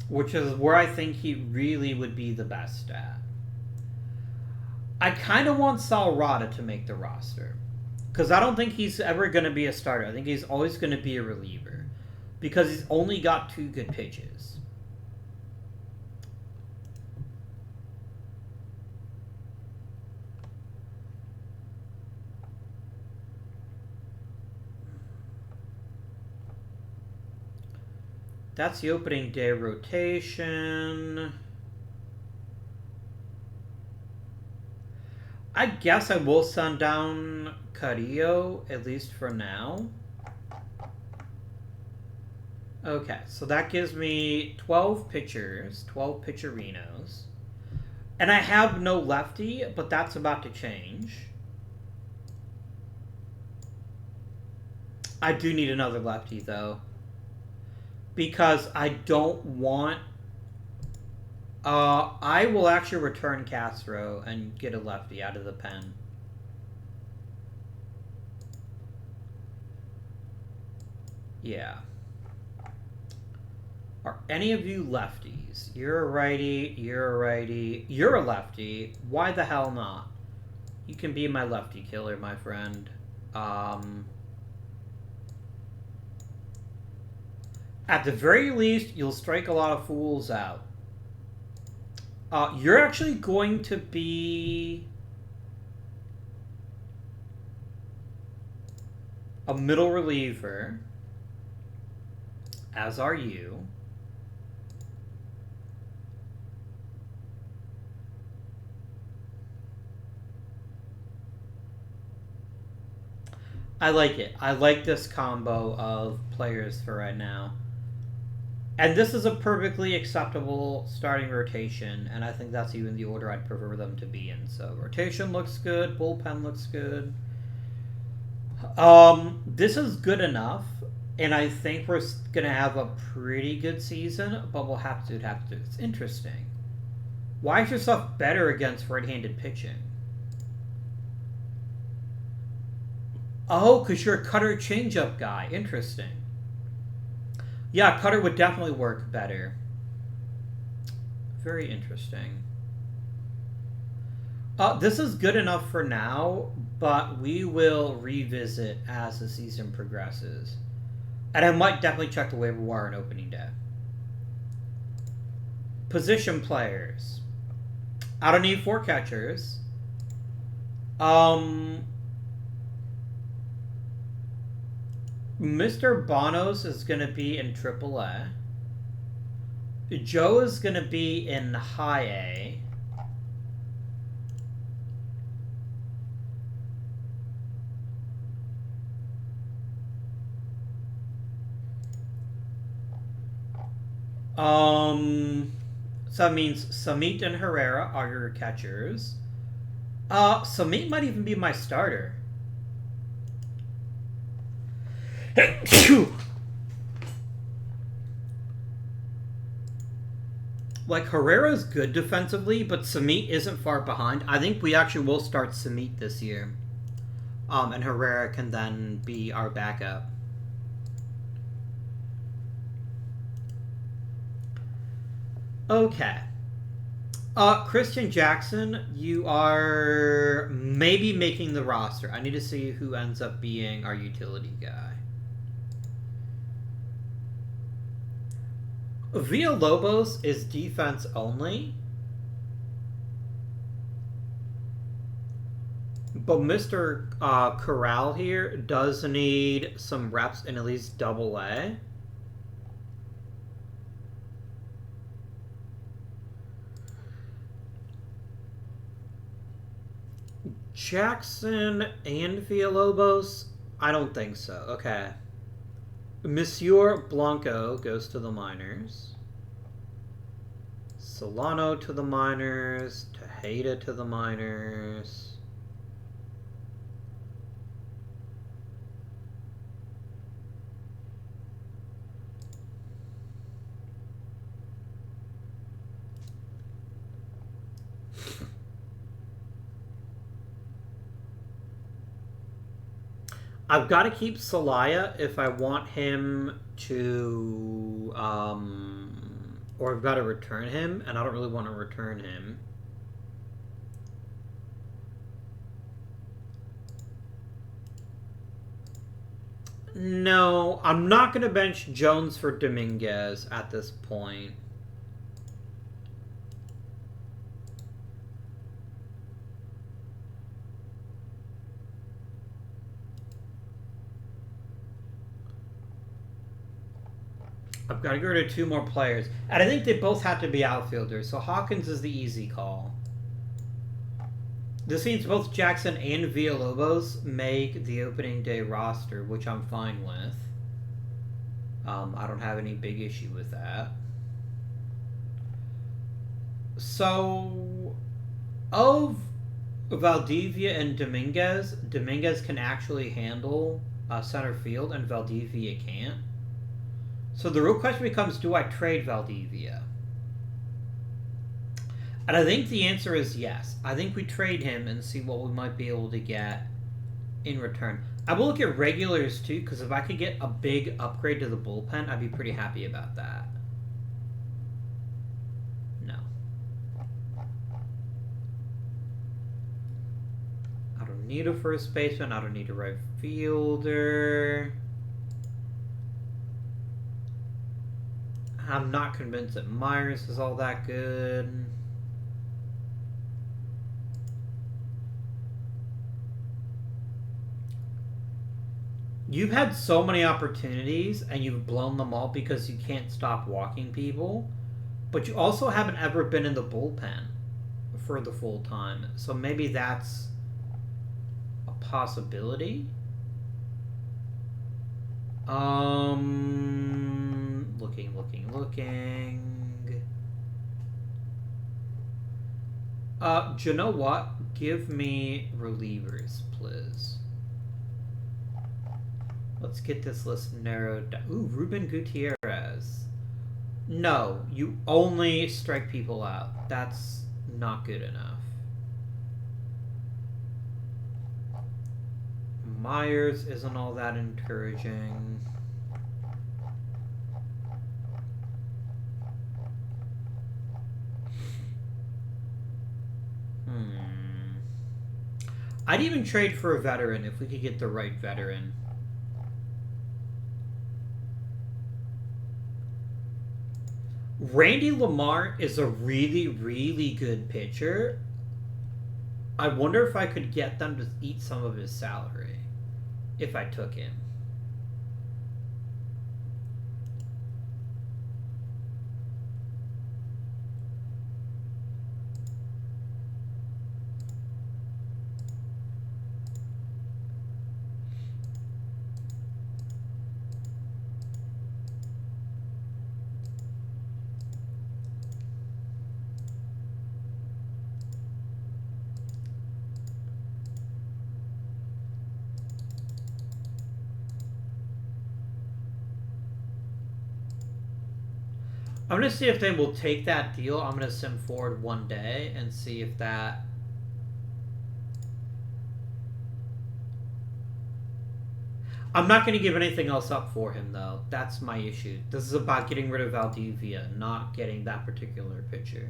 Which is where I think he really would be the best at. I kind of want Salrada to make the roster. Because I don't think he's ever going to be a starter. I think he's always going to be a reliever. Because he's only got 2 good pitches. That's the opening day rotation. I guess I will send down Carrillo, at least for now. Okay, so that gives me 12 pitchers, 12 pitcherinos. And I have no lefty, but that's about to change. I do need another lefty, though. Because I don't want... I will actually return Castro and get a lefty out of the pen. Yeah. Are any of you lefties? You're a righty, you're a righty, you're a lefty. Why the hell not? You can be my lefty killer, my friend. At the very least, you'll strike a lot of fools out. You're actually going to be a middle reliever, as are you. I like it. I like this combo of players for right now. And this is a perfectly acceptable starting rotation, and I think that's even the order I'd prefer them to be in. So rotation looks good, bullpen looks good. This is good enough, and I think we're going to have a pretty good season, but we'll have to. It's interesting. Why is your stuff better against right-handed pitching? Oh, because you're a cutter changeup guy. Interesting. Yeah, cutter would definitely work better. Very interesting. This is good enough for now, but we will revisit as the season progresses. And I might definitely check the waiver wire on opening day. Position players. I don't need 4 catchers. Mr. Bonos is going to be in AAA. Joe is going to be in High A. So that means Samit and Herrera are your catchers. Samit might even be my starter. Like, Herrera's good defensively, but Samit isn't far behind. I think we actually will start Samit this year. And Herrera can then be our backup. Okay. Christian Jackson, you are maybe making the roster. I need to see who ends up being our utility guy. Villalobos is defense only. But Mr. Corral here does need some reps in at least AA. Jackson and Villalobos? I don't think so. Okay. Monsieur Blanco goes to the minors. Solano to the minors. Tejeda to the minors. I've got to keep Celaya if I want him to, or I've got to return him, and I don't really want to return him. No, I'm not going to bench Jones for Dominguez at this point. I've got to go to 2 more players. And I think they both have to be outfielders, so Hawkins is the easy call. This means both Jackson and Villalobos make the opening day roster, which I'm fine with. I don't have any big issue with that. So, of Valdivia and Dominguez, Dominguez can actually handle center field, and Valdivia can't. So the real question becomes, do I trade Valdivia? And I think the answer is yes. I think we trade him and see what we might be able to get in return. I will look at regulars too, because if I could get a big upgrade to the bullpen, I'd be pretty happy about that. No. I don't need a first baseman. I don't need a right fielder. I'm not convinced that Myers is all that good. You've had so many opportunities and you've blown them all because you can't stop walking people. But you also haven't ever been in the bullpen for the full time. So maybe that's a possibility. Looking. Do you know what? Give me relievers, please. Let's get this list narrowed down. Ooh, Reuben Gutierrez. No, you only strike people out. That's not good enough. Myers isn't all that encouraging. I'd even trade for a veteran if we could get the right veteran. Randy Lamar is a really, really good pitcher. I wonder if I could get them to eat some of his salary if I took him. I'm going to see if they will take that deal. I'm going to sim forward one day and see if that... I'm not going to give anything else up for him, though. That's my issue. This is about getting rid of Valdivia, not getting that particular pitcher.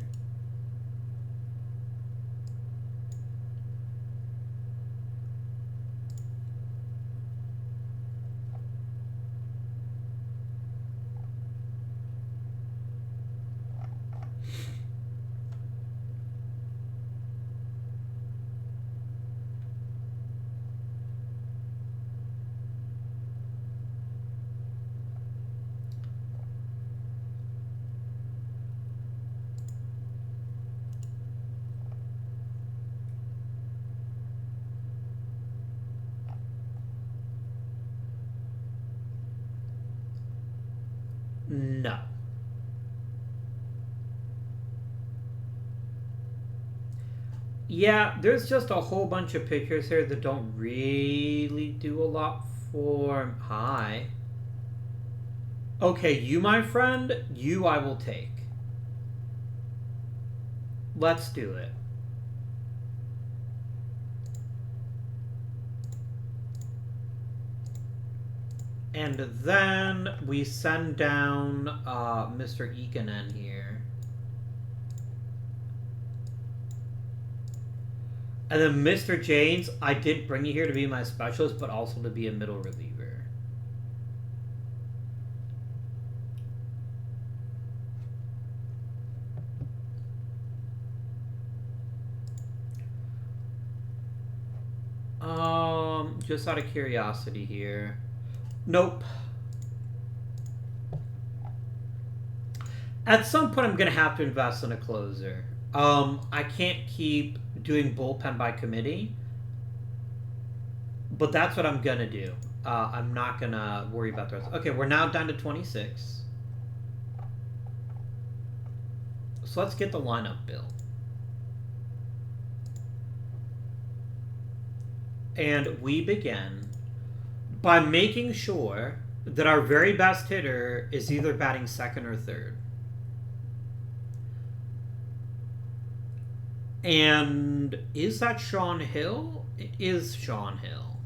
No. Yeah, there's just a whole bunch of pitchers here that don't really do a lot for... Hi. Okay, you, my friend, you I will take. Let's do it. And then we send down Mr. Ikonen here. And then Mr. James, I did bring you here to be my specialist, but also to be a middle reliever. Just out of curiosity here. Nope. At some point, I'm going to have to invest in a closer. I can't keep doing bullpen by committee, but that's what I'm going to do. I'm not going to worry about the rest. Okay, we're now down to 26. So let's get the lineup built. And we begin by making sure that our very best hitter is either batting second or third. And is that Sean Hill? It is Sean Hill.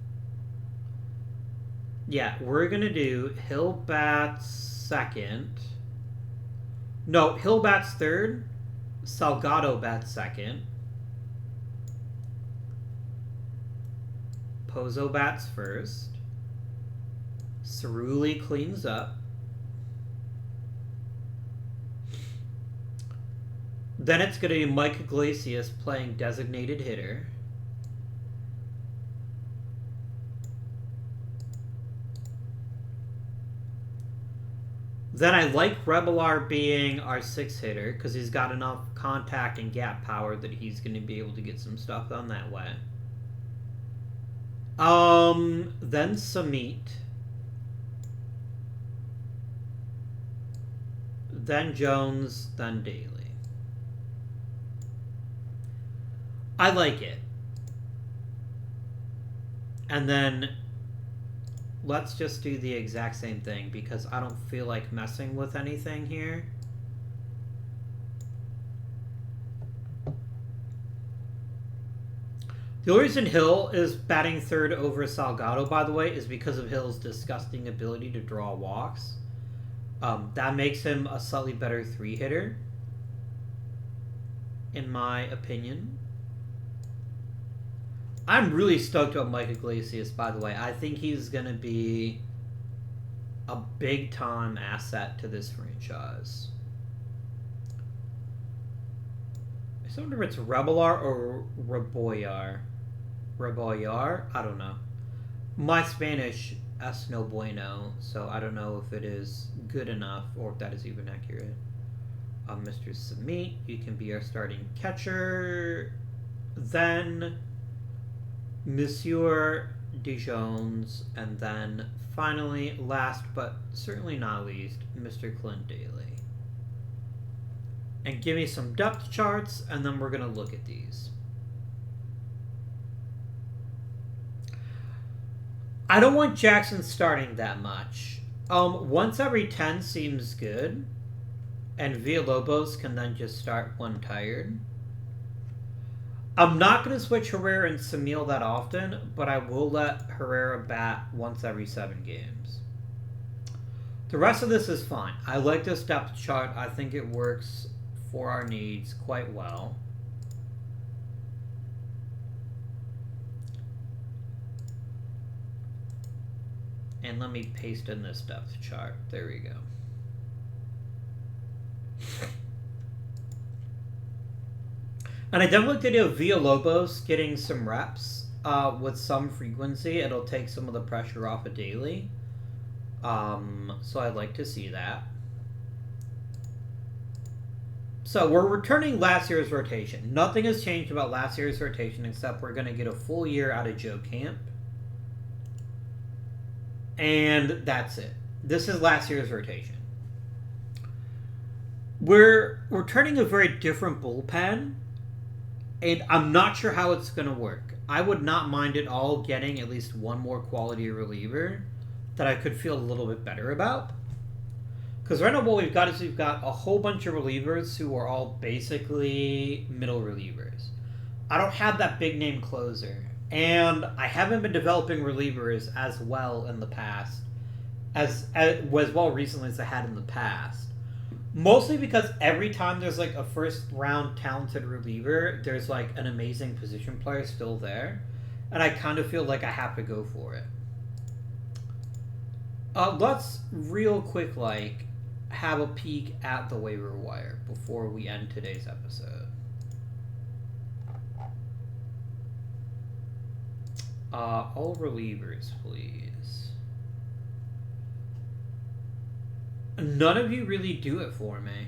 Yeah, we're going to do Hill bats second. No, Hill bats third. Salgado bats second. Pozo bats first. Cerulli cleans up. Then it's going to be Mike Iglesias playing designated hitter. Then I like Rebelar being our sixth hitter because he's got enough contact and gap power that he's going to be able to get some stuff done that way. Then Samit. Then Jones, then Daly. I like it. And then let's just do the exact same thing because I don't feel like messing with anything here. The only reason Hill is batting third over Salgado, by the way, is because of Hill's disgusting ability to draw walks. That makes him a slightly better three-hitter, in my opinion. I'm really stoked about Mike Iglesias, by the way. I think he's going to be a big-time asset to this franchise. I wonder if it's Rebelar or Reboyar. Reboyar? I don't know. My Spanish es no bueno, so I don't know if it is good enough or if that is even accurate. Mr. Samit, you can be our starting catcher. Then Monsieur Dijones, and then finally, last but certainly not least, Mr. Clint Daly. And give me some depth charts, and then we're going to look at these. I don't want Jackson starting that much. Once every 10 seems good, and Villalobos can then just start when tired. I'm not going to switch Herrera and Samil that often, but I will let Herrera bat once every 7 games. The rest of this is fine. I like this depth chart. I think it works for our needs quite well. And let me paste in this depth chart. There we go. And I definitely like the idea of Villalobos getting some reps with some frequency. It'll take some of the pressure off of Daly. So I'd like to see that. So we're returning last year's rotation. Nothing has changed about last year's rotation except we're going to get a full year out of Joe Camp. And that's it. This is last year's rotation. We're returning a very different bullpen. And I'm not sure how it's going to work. I would not mind at all getting at least one more quality reliever that I could feel a little bit better about. Because right now what we've got is we've got a whole bunch of relievers who are all basically middle relievers. I don't have that big name closer. And I haven't been developing relievers as well in the past. As well recently as I had in the past. Mostly because every time there's like a first round talented reliever, there's like an amazing position player still there. And I kind of feel like I have to go for it. Let's real quick have a peek at the waiver wire before we end today's episode. All relievers, please. None of you really do it for me.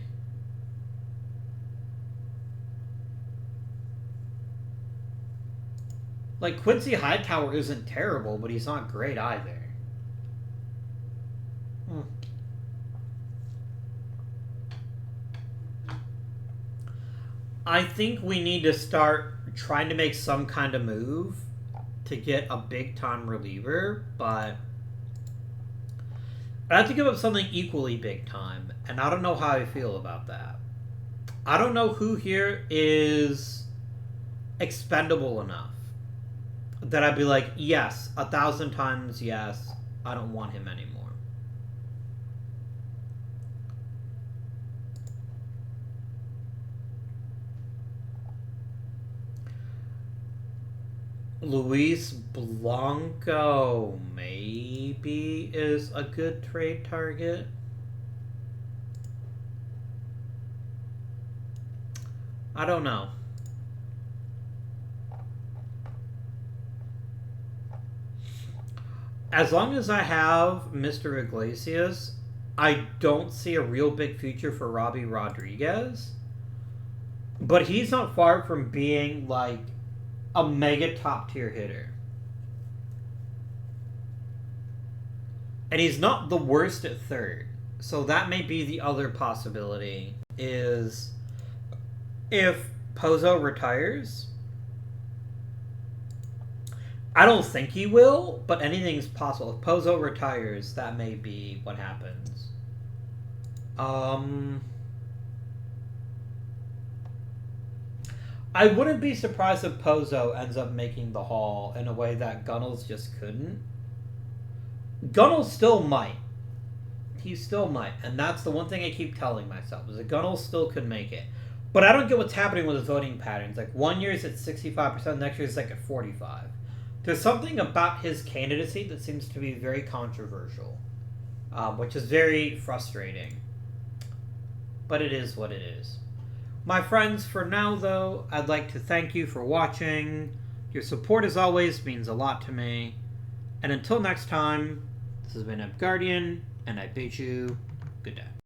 Like, Quincy Hightower isn't terrible, but he's not great either. I think we need to start trying to make some kind of move to get a big-time reliever, but I have to give up something equally big-time, and I don't know how I feel about that. I don't know who here is expendable enough that I'd be like, yes, 1,000 times yes, I don't want him anymore. Luis Blanco maybe is a good trade target. I don't know. As long as I have Mr. Iglesias, I don't see a real big future for Robbie Rodriguez. But he's not far from being like a mega top tier hitter. And he's not the worst at third. So that may be the other possibility, is if Pozo retires. I don't think he will, but anything's possible. If Pozo retires, that may be what happens. I wouldn't be surprised if Pozo ends up making the haul in a way that Gunnels just couldn't. Gunnels still might. He still might. And that's the one thing I keep telling myself, is that Gunnels still could make it. But I don't get what's happening with his voting patterns. Like, one year is at 65%, next year is like at 45%. There's something about his candidacy that seems to be very controversial, which is very frustrating. But it is what it is. My friends, for now, though, I'd like to thank you for watching. Your support, as always, means a lot to me. And until next time, this has been UpGuardian, and I bid you good day.